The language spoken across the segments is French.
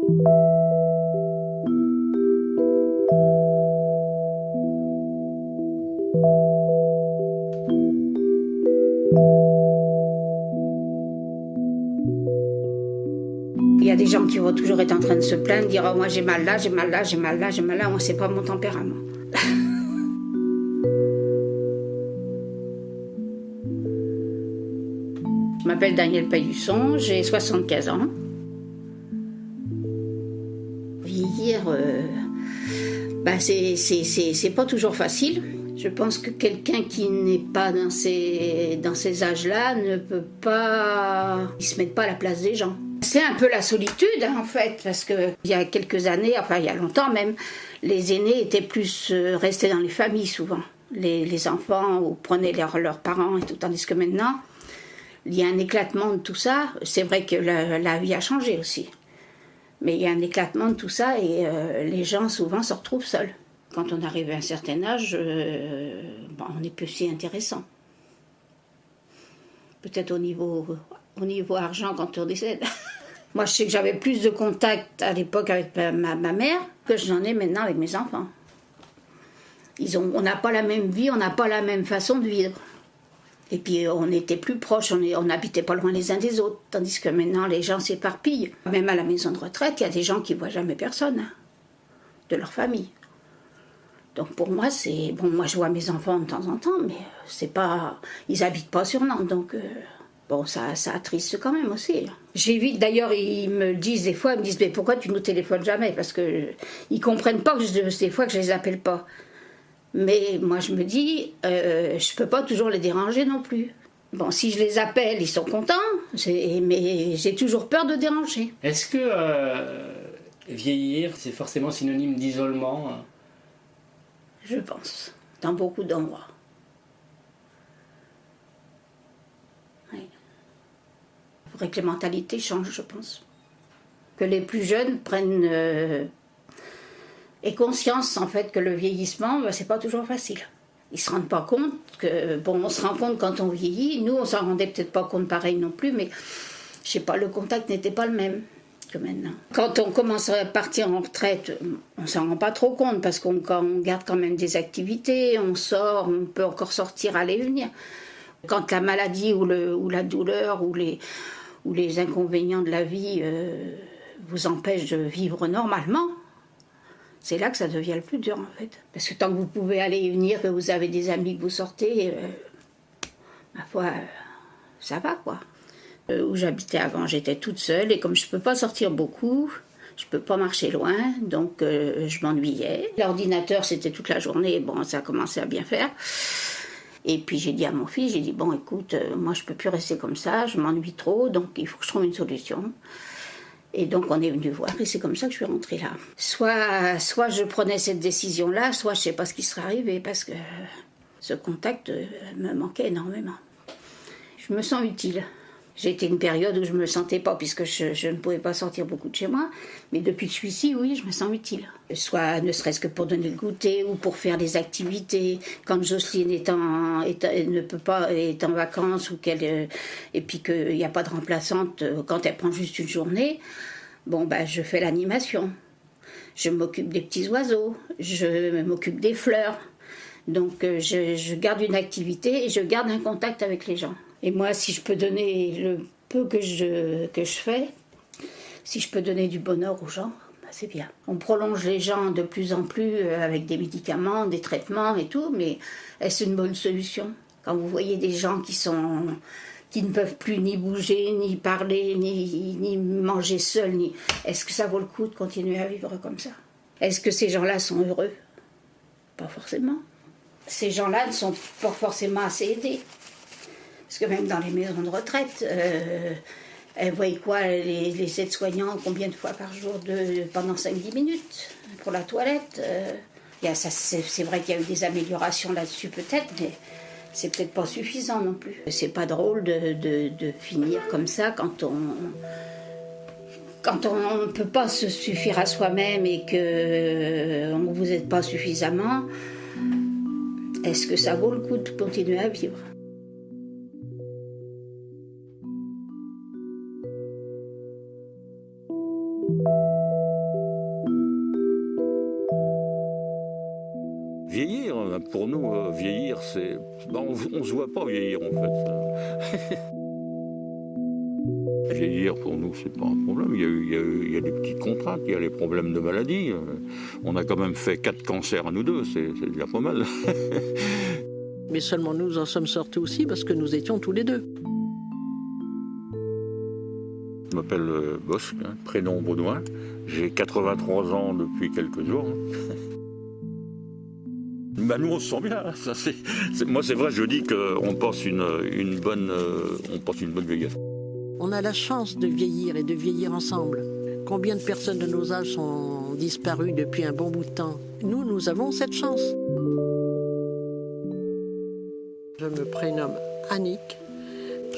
Il y a des gens qui vont toujours être en train de se plaindre, dire oh, moi j'ai mal là, j'ai mal là, j'ai mal là, j'ai mal là. Moi, c'est pas mon tempérament. Je m'appelle Danielle Paillusson, j'ai 75 ans. Vieillir, c'est pas toujours facile. Je pense que quelqu'un qui n'est pas dans ces âges-là ne peut pas... Il se met pas à la place des gens. C'est un peu la solitude, hein, en fait, parce qu'il y a quelques années, enfin il y a longtemps même, les aînés étaient plus restés dans les familles souvent. Les enfants ou prenaient leurs parents et tout, tandis que maintenant, il y a un éclatement de tout ça. C'est vrai que la vie a changé aussi. Mais il y a un éclatement de tout ça et les gens souvent se retrouvent seuls. Quand on arrive à un certain âge, on n'est plus si intéressant. Peut-être au niveau argent quand on décède. Moi, je sais que j'avais plus de contact à l'époque avec ma mère que j'en ai maintenant avec mes enfants. On n'a pas la même vie, on n'a pas la même façon de vivre. Et puis on était plus proches, on n'habitait pas loin les uns des autres. Tandis que maintenant, les gens s'éparpillent. Même à la maison de retraite, il y a des gens qui ne voient jamais personne de leur famille. Donc pour moi, c'est... Bon, moi je vois mes enfants de temps en temps, mais c'est pas... Ils habitent pas sur Nantes, donc... Bon, ça attriste quand même aussi. J'évite, d'ailleurs, ils me disent des fois, mais pourquoi tu nous téléphones jamais? Parce que ils comprennent pas des fois que je les appelle pas. Mais moi, je me dis, je peux pas toujours les déranger non plus. Bon, si je les appelle, ils sont contents, mais j'ai toujours peur de déranger. Est-ce que vieillir, c'est forcément synonyme d'isolement? Je pense, dans beaucoup d'endroits. Oui. Il faudrait que les mentalités changent, je pense. Que les plus jeunes prennent aient conscience, en fait, que le vieillissement, c'est pas toujours facile. Ils se rendent pas compte que... Bon, on se rend compte quand on vieillit. Nous, on s'en rendait peut-être pas compte pareil non plus, mais je sais pas, le contact n'était pas le même que maintenant. Quand on commence à partir en retraite, on s'en rend pas trop compte parce qu'on garde quand même des activités, on sort, on peut encore sortir, aller et venir. Quand la maladie ou la douleur ou les inconvénients de la vie vous empêchent de vivre normalement, c'est là que ça devient le plus dur en fait. Parce que tant que vous pouvez aller et venir, que vous avez des amis, que vous sortez, ma foi, ça va quoi. Où j'habitais avant, j'étais toute seule et comme je ne peux pas sortir beaucoup, je ne peux pas marcher loin, donc je m'ennuyais. L'ordinateur, c'était toute la journée, bon, ça a commencé à bien faire. Et puis j'ai dit à mon fils, j'ai dit, bon écoute, moi je ne peux plus rester comme ça, je m'ennuie trop, donc il faut que je trouve une solution. Et donc on est venu voir et c'est comme ça que je suis rentrée là. Soit je prenais cette décision-là, soit je ne sais pas ce qui serait arrivé parce que ce contact me manquait énormément. Je me sens utile. J'ai été une période où je ne me sentais pas, puisque je ne pouvais pas sortir beaucoup de chez moi. Mais depuis que je suis ici, oui, je me sens utile. Soit ne serait-ce que pour donner le goûter ou pour faire des activités. Quand Jocelyne est en vacances ou et puis qu'il n'y a pas de remplaçante, quand elle prend juste une journée, bon, je fais l'animation. Je m'occupe des petits oiseaux, je m'occupe des fleurs. Donc je garde une activité et je garde un contact avec les gens. Et moi, si je peux donner le peu que je fais, si je peux donner du bonheur aux gens, c'est bien. On prolonge les gens de plus en plus avec des médicaments, des traitements et tout, mais est-ce une bonne solution? Quand vous voyez des gens qui ne peuvent plus ni bouger, ni parler, ni manger seuls, est-ce que ça vaut le coup de continuer à vivre comme ça? Est-ce que ces gens-là sont heureux? Pas forcément. Ces gens-là ne sont pas forcément assez aidés. Parce que même dans les maisons de retraite, elles voient quoi, les aides-soignants, combien de fois par jour pendant 5-10 minutes pour la toilette. C'est vrai qu'il y a eu des améliorations là-dessus peut-être, mais c'est peut-être pas suffisant non plus. C'est pas drôle de finir comme ça quand on ne peut pas se suffire à soi-même et qu'on ne vous aide pas suffisamment. Est-ce que ça vaut le coup de continuer à vivre ? Vieillir, pour nous, vieillir, c'est... on ne se voit pas vieillir, en fait. Vieillir, pour nous, c'est pas un problème. Il y a des petites contraintes, il y a les problèmes de maladie. On a quand même fait 4 cancers à nous deux, c'est déjà pas mal. Mais seulement nous en sommes sortis aussi parce que nous étions tous les deux. Je m'appelle Bosque, prénom Baudouin. J'ai 83 ans depuis quelques jours. Nous, on se sent bien. Ça, moi, c'est vrai, je dis qu'on passe une bonne vieillesse. On a la chance de vieillir et de vieillir ensemble. Combien de personnes de nos âges sont disparues depuis un bon bout de temps? Nous avons cette chance. Je me prénomme Annick.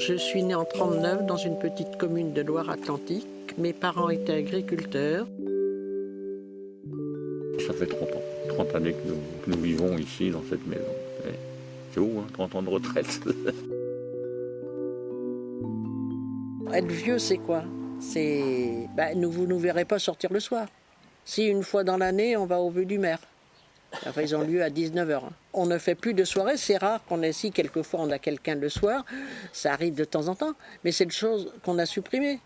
Je suis née en 1939 dans une petite commune de Loire-Atlantique. Mes parents étaient agriculteurs. Ça fait 30 ans. 30 années que nous vivons ici, dans cette maison. C'est où, 30 ans de retraite? Être vieux, c'est quoi? Vous ne nous verrez pas sortir le soir. Si une fois dans l'année, on va au vœu du maire. Enfin, ils ont lieu à 19h. On ne fait plus de soirée, c'est rare qu'on ait ici. Quelquefois, on a quelqu'un le soir. Ça arrive de temps en temps. Mais c'est une chose qu'on a supprimée.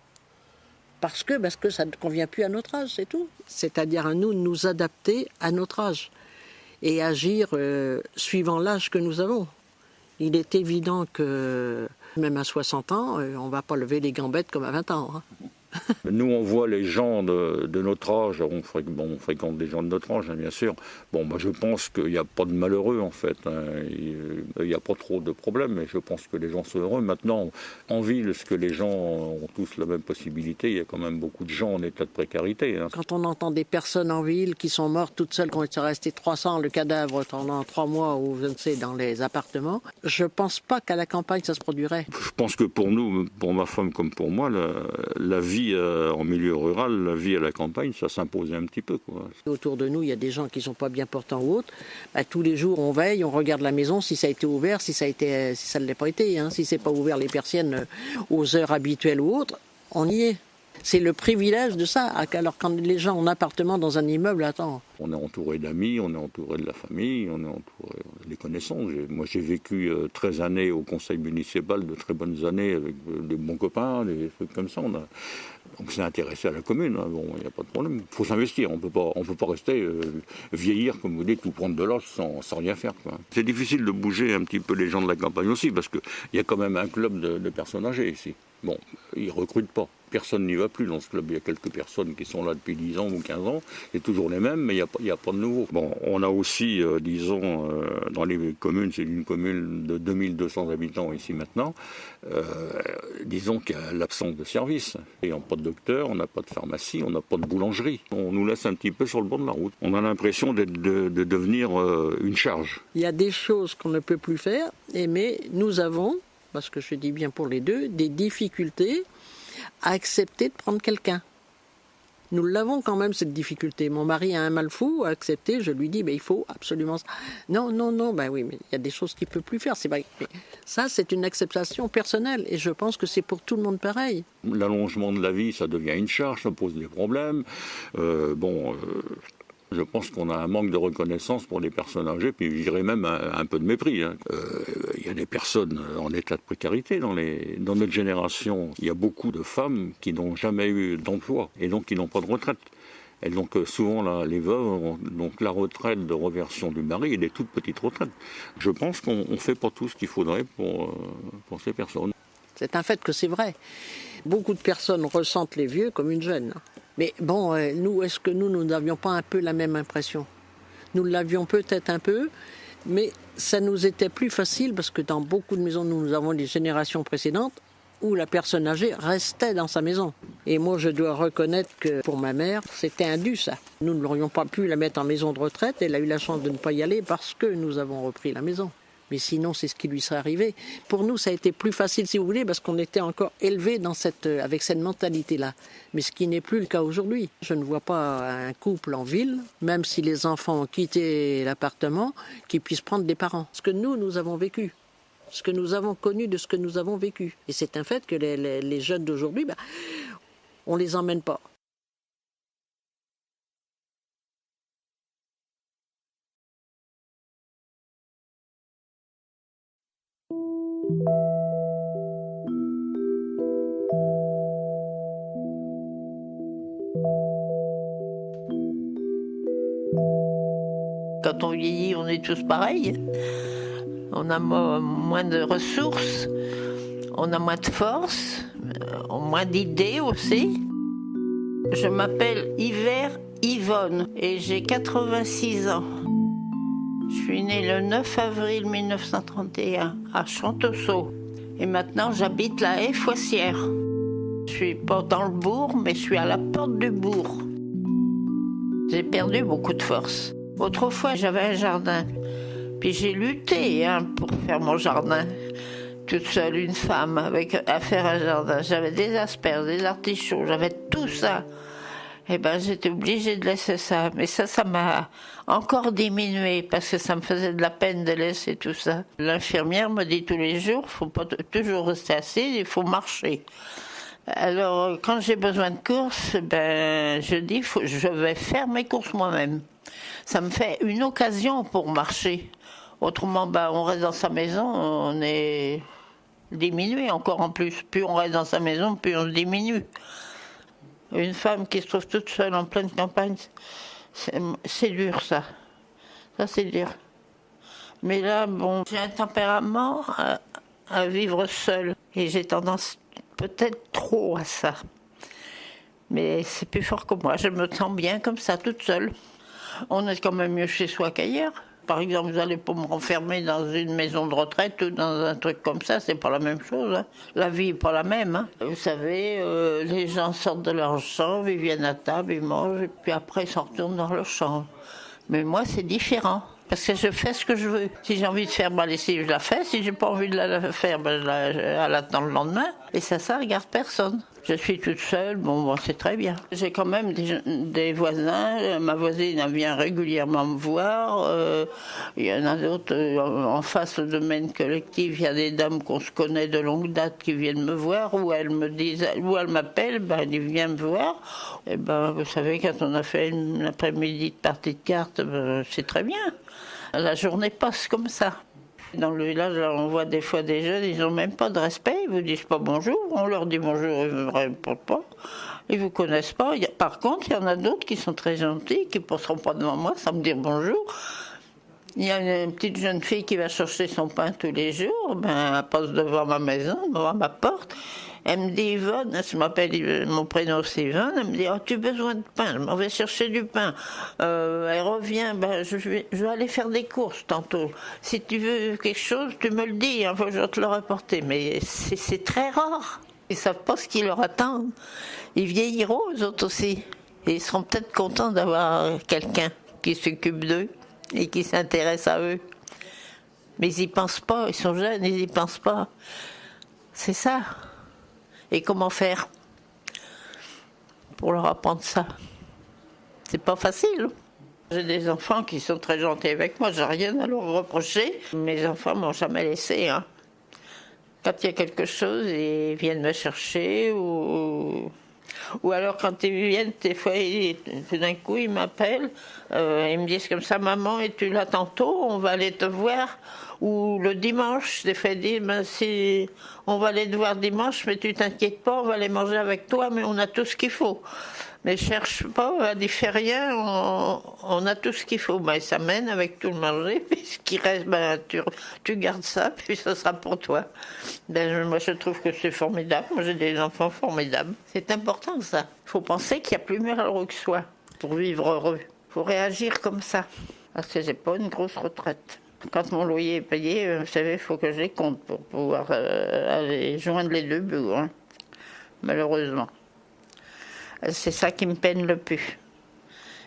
Parce que ça ne convient plus à notre âge, c'est tout. C'est-à-dire à nous de nous adapter à notre âge. Et agir suivant l'âge que nous avons. Il est évident que même à 60 ans, on ne va pas lever les gambettes comme à 20 ans. Nous, on voit les gens de notre âge, on fréquente des gens de notre âge, bien sûr. Je pense qu'il n'y a pas de malheureux, en fait. Il n'y a pas trop de problèmes, mais je pense que les gens sont heureux. Maintenant, en ville, est-ce que les gens ont tous la même possibilité? Il y a quand même beaucoup de gens en état de précarité. Quand on entend des personnes en ville qui sont mortes toutes seules, qui ont été restées 300, le cadavre pendant 3 mois ou je ne sais, dans les appartements, je ne pense pas qu'à la campagne, ça se produirait. Je pense que pour nous, pour ma femme comme pour moi, la vie en milieu rural, la vie à la campagne, ça s'impose un petit peu, quoi. Autour de nous, il y a des gens qui ne sont pas bien portants ou autres. Tous les jours, on veille, on regarde la maison, si ça a été ouvert, si ça ne l'a pas été. Si c'est pas ouvert les persiennes aux heures habituelles ou autres, on y est. C'est le privilège de ça. Alors quand les gens en appartement dans un immeuble, attends. On est entouré d'amis, on est entouré de la famille, on est entouré des connaissances. Moi, j'ai vécu 13 années au conseil municipal, de très bonnes années avec des bons copains, des trucs comme ça. On s'est intéressé à la commune. Il n'y a pas de problème. Il faut s'investir. On peut pas rester vieillir, comme vous dites, ou prendre de l'âge sans rien faire, quoi. C'est difficile de bouger un petit peu les gens de la campagne aussi, parce qu'il y a quand même un club de personnes âgées ici. Ils ne recrutent pas. Personne n'y va plus dans ce club. Il y a quelques personnes qui sont là depuis 10 ans ou 15 ans. C'est toujours les mêmes, mais il n'y a pas de nouveau. On a aussi, dans les communes, c'est une commune de 2200 habitants ici maintenant, disons qu'il y a l'absence de service. Il n'y a pas de docteur, on n'a pas de pharmacie, on n'a pas de boulangerie. On nous laisse un petit peu sur le bord de la route. On a l'impression de devenir une charge. Il y a des choses qu'on ne peut plus faire, mais nous avons, parce que je dis bien pour les deux, des difficultés à accepter de prendre quelqu'un. Nous l'avons quand même, cette difficulté. Mon mari a un mal fou à accepter, je lui dis, il faut absolument... Non, oui, mais il y a des choses qu'il ne peut plus faire. Mais ça, c'est une acceptation personnelle, et je pense que c'est pour tout le monde pareil. L'allongement de la vie, ça devient une charge, ça pose des problèmes. Je pense qu'on a un manque de reconnaissance pour les personnes âgées, puis je dirais même un peu de mépris. Il y a des personnes en état de précarité dans notre génération. Il y a beaucoup de femmes qui n'ont jamais eu d'emploi et donc qui n'ont pas de retraite. Et donc souvent les veuves ont donc la retraite de reversion du mari et des toutes petites retraites. Je pense qu'on ne fait pas tout ce qu'il faudrait pour ces personnes. C'est un fait que c'est vrai. Beaucoup de personnes ressentent les vieux comme une jeune. Mais nous, est-ce que nous n'avions pas un peu la même impression? Nous l'avions peut-être un peu, mais ça nous était plus facile parce que dans beaucoup de maisons, nous avons des générations précédentes où la personne âgée restait dans sa maison. Et moi, je dois reconnaître que pour ma mère, c'était indu, ça. Nous n'aurions pas pu la mettre en maison de retraite. Elle a eu la chance de ne pas y aller parce que nous avons repris la maison. Mais sinon, c'est ce qui lui serait arrivé. Pour nous, ça a été plus facile, si vous voulez, parce qu'on était encore élevés avec cette mentalité-là. Mais ce qui n'est plus le cas aujourd'hui. Je ne vois pas un couple en ville, même si les enfants ont quitté l'appartement, qui puissent prendre des parents. Ce que nous avons vécu. Ce que nous avons connu de ce que nous avons vécu. Et c'est un fait que les jeunes d'aujourd'hui, on ne les emmène pas. Quand on vieillit, on est tous pareils. On a moins de ressources, on a moins de force, moins d'idées aussi. Je m'appelle Yvonne et j'ai 86 ans. Je suis née le 9 avril 1931 à Chanteau. Et maintenant, j'habite la Haye-Foissière. Je suis pas dans le bourg, mais je suis à la porte du bourg. J'ai perdu beaucoup de force. Autrefois, j'avais un jardin. Puis j'ai lutté pour faire mon jardin. Toute seule, une femme, à faire un jardin. J'avais des asperges, des artichauts, j'avais tout ça. Eh ben, j'étais obligée de laisser ça. Mais ça m'a encore diminué parce que ça me faisait de la peine de laisser tout ça. L'infirmière me dit tous les jours, faut pas toujours rester assise, il faut marcher. Alors, quand j'ai besoin de courses, je dis, je vais faire mes courses moi-même. Ça me fait une occasion pour marcher. Autrement, on reste dans sa maison, on est diminué encore en plus. Plus on reste dans sa maison, plus on se diminue. Une femme qui se trouve toute seule en pleine campagne, c'est dur ça. Ça c'est dur. Mais là, j'ai un tempérament à vivre seule. Et j'ai tendance peut-être trop à ça. Mais c'est plus fort que moi. Je me sens bien comme ça, toute seule. On est quand même mieux chez soi qu'ailleurs. Par exemple, vous n'allez pas me renfermer dans une maison de retraite ou dans un truc comme ça, c'est pas la même chose. La vie n'est pas la même. Vous savez, les gens sortent de leur chambre, ils viennent à table, ils mangent, et puis après ils s'en retournent dans leur chambre. Mais moi, c'est différent. Parce que je fais ce que je veux. Si j'ai envie de faire ma lessive, je la fais. Si j'ai pas envie de la faire, je l'attends le lendemain. Et ça regarde personne. Je suis toute seule, c'est très bien. J'ai quand même des voisins. Ma voisine vient régulièrement me voir. Il y en a d'autres en face au domaine collectif. Il y a des dames qu'on se connaît de longue date qui viennent me voir, ou elles me disent, ou elles m'appellent, ils viennent me voir. Et vous savez, quand on a fait une après-midi de partie de cartes, c'est très bien. La journée passe comme ça. Dans le village, on voit des fois des jeunes, ils n'ont même pas de respect, ils ne vous disent pas bonjour, on leur dit bonjour, ils ne répondent pas, ils ne vous connaissent pas. Par contre, il y en a d'autres qui sont très gentils, qui ne passeront pas devant moi sans me dire bonjour. Il y a une petite jeune fille qui va chercher son pain tous les jours, elle passe devant ma maison, devant ma porte. Elle me dit, Yvonne, mon prénom c'est Yvonne, elle me dit, tu as besoin de pain, je m'en vais chercher du pain. Elle revient, je vais aller faire des courses tantôt. Si tu veux quelque chose, tu me le dis, je vais te le rapporter. Mais c'est très rare. Ils ne savent pas ce qui leur attend. Ils vieilliront, eux autres aussi. Et ils seront peut-être contents d'avoir quelqu'un qui s'occupe d'eux et qui s'intéresse à eux. Mais ils n'y pensent pas, ils sont jeunes, ils n'y pensent pas. C'est ça. Et comment faire pour leur apprendre ça? C'est pas facile. J'ai des enfants qui sont très gentils avec moi, j'ai rien à leur reprocher. Mes enfants m'ont jamais laissé. Quand il y a quelque chose, ils viennent me chercher ou alors quand ils viennent, des fois, tout d'un coup, ils m'appellent, ils me disent comme ça, maman, es-tu là tantôt? On va aller te voir. Ou le dimanche, des fois, ils disent, si on va aller te voir dimanche, mais tu t'inquiètes pas, on va aller manger avec toi, mais on a tout ce qu'il faut. Mais cherche pas, on ne fait rien, on a tout ce qu'il faut. Ils s'amènent avec tout le manger, puis ce qui reste, tu gardes ça, puis ça sera pour toi. Moi, je trouve que c'est formidable. Moi, j'ai des enfants formidables. C'est important, ça. Il faut penser qu'il y a plus malheureux que soi pour vivre heureux. Il faut réagir comme ça. Parce que j'ai pas une grosse retraite. Quand mon loyer est payé, vous savez, il faut que je les compte pour pouvoir aller joindre les deux bouts, malheureusement. C'est ça qui me peine le plus.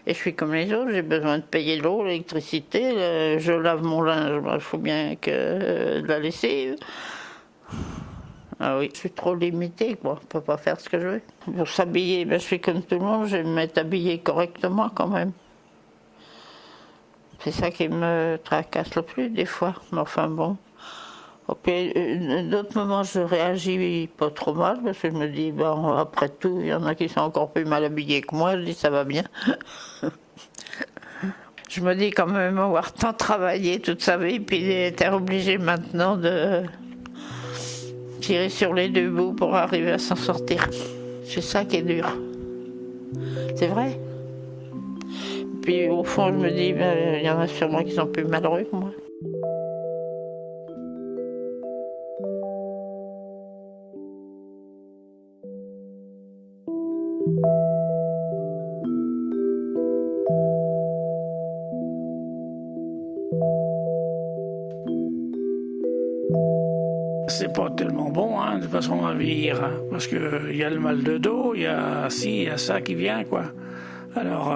Et je suis comme les autres, j'ai besoin de payer l'eau, l'électricité, je lave mon linge, il faut bien que de la lessive. Ah oui, je suis trop limitée, quoi. Je ne peux pas faire ce que je veux. Pour s'habiller, je suis comme tout le monde, je vais me mettre habillée correctement quand même. C'est ça qui me tracasse le plus des fois, mais enfin bon. Puis d'autres moments, je réagis pas trop mal, parce que je me dis, après tout, il y en a qui sont encore plus mal habillés que moi, je dis, ça va bien. Je me dis quand même avoir tant travaillé toute sa vie, puis être obligé maintenant Tirer sur les deux bouts pour arriver à s'en sortir. C'est ça qui est dur. C'est vrai. Puis au fond, je me dis, il y en a sûrement qui sont plus malheureux que moi. C'est pas tellement bon, de toute façon, à vieillir, parce qu'il y a le mal de dos, il y a ça qui vient, quoi. Alors,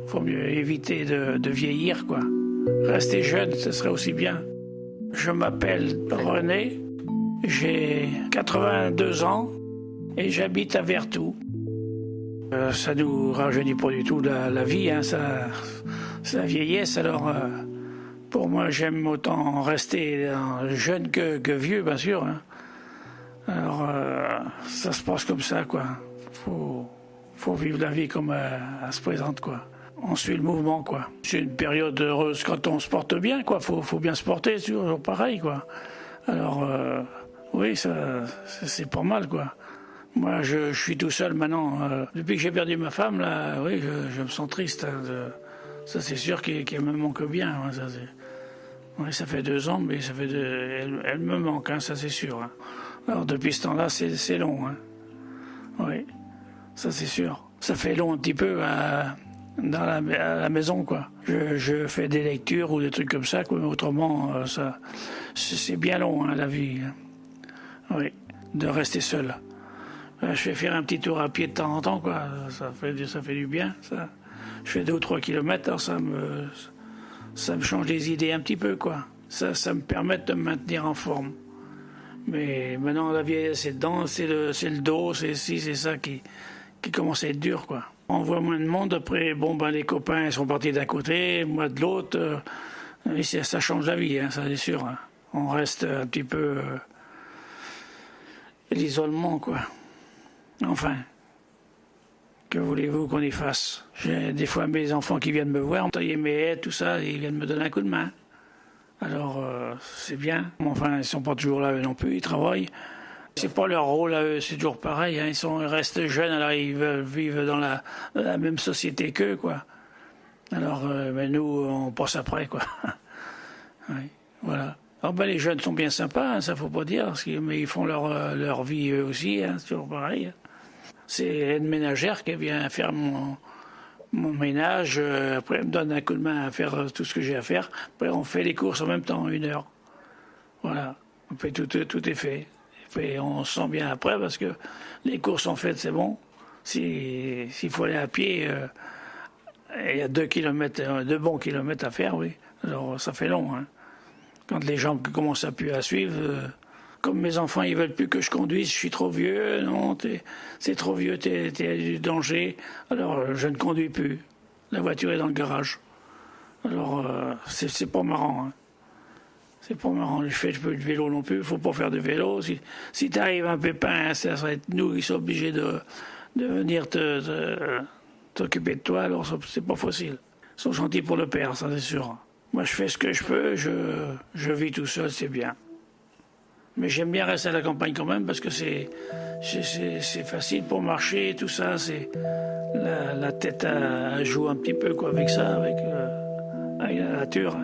faut mieux éviter de vieillir, quoi. Rester jeune, ce serait aussi bien. Je m'appelle René, j'ai 82 ans et j'habite à Vertou. Ça nous rajeunit pas du tout la vie, ça vieillesse, alors... Pour moi, j'aime autant rester jeune que vieux, bien sûr. Alors, ça se passe comme ça, quoi. Faut vivre la vie comme elle se présente, quoi. On suit le mouvement, quoi. C'est une période heureuse quand on se porte bien, quoi. Faut bien se porter, c'est toujours pareil, quoi. Alors, oui, c'est pas mal, quoi. Moi, je suis tout seul maintenant. Depuis que j'ai perdu ma femme, là, oui, je me sens triste. Ça, c'est sûr qu'elle me manque bien. Oui, ça fait 2 ans, mais elle me manque, ça c'est sûr. Alors depuis ce temps-là, c'est long. Oui, ça c'est sûr. Ça fait long un petit peu à la maison, quoi. Je fais des lectures ou des trucs comme ça, quoi, mais autrement, c'est bien long, la vie. Oui, de rester seul. Je vais faire un petit tour à pied de temps en temps, quoi. Ça fait du bien, ça. Je fais 2 ou 3 kilomètres, alors ça me change les idées un petit peu, quoi. Ça me permet de me maintenir en forme. Mais maintenant, la vieillesse, c'est dedans, c'est le dos, c'est ça qui commence à être dur, quoi. On voit moins de monde, après, les copains sont partis d'un côté, moi de l'autre. Et ça change la vie, ça c'est sûr. On reste un petit peu... l'isolement, quoi. Enfin... Que voulez-vous qu'on y fasse? J'ai des fois mes enfants qui viennent me voir, tailler mes haies, tout ça, et ils viennent me donner un coup de main. Alors, c'est bien. Enfin, ils sont pas toujours là, eux non plus, ils travaillent. C'est pas leur rôle à eux, c'est toujours pareil. Ils restent jeunes, alors ils veulent vivre dans la même société qu'eux, quoi. Alors, mais nous, on passe après, quoi. Oui, voilà. Alors, les jeunes sont bien sympas, ça faut pas dire, mais ils font leur vie eux aussi, c'est toujours pareil. C'est une ménagère qui vient faire mon ménage. Après, elle me donne un coup de main à faire tout ce que j'ai à faire. Après, on fait les courses en même temps, 1 heure. Voilà. Après, tout est fait. Et on se sent bien après parce que les courses sont faites, c'est bon. S'il faut aller à pied, il y a 2 bons kilomètres à faire, oui. Alors, ça fait long. Quand les gens commencent à plus à suivre... Comme mes enfants, ils veulent plus que je conduise, je suis trop vieux, non, c'est trop vieux, t'es du danger. Alors, je ne conduis plus. La voiture est dans le garage. Alors, c'est pas marrant. C'est pas marrant. Je fais plus de vélo non plus, faut pas faire de vélo. Si t'arrives un pépin, ça va être nous qui sommes obligés de venir t'occuper de toi, alors c'est pas facile. Ils sont gentils pour le père, ça c'est sûr. Moi, je fais ce que je peux, je vis tout seul, c'est bien. Mais j'aime bien rester à la campagne quand même parce que c'est facile pour marcher, tout ça. C'est la tête joue un petit peu, quoi, avec ça, avec la nature.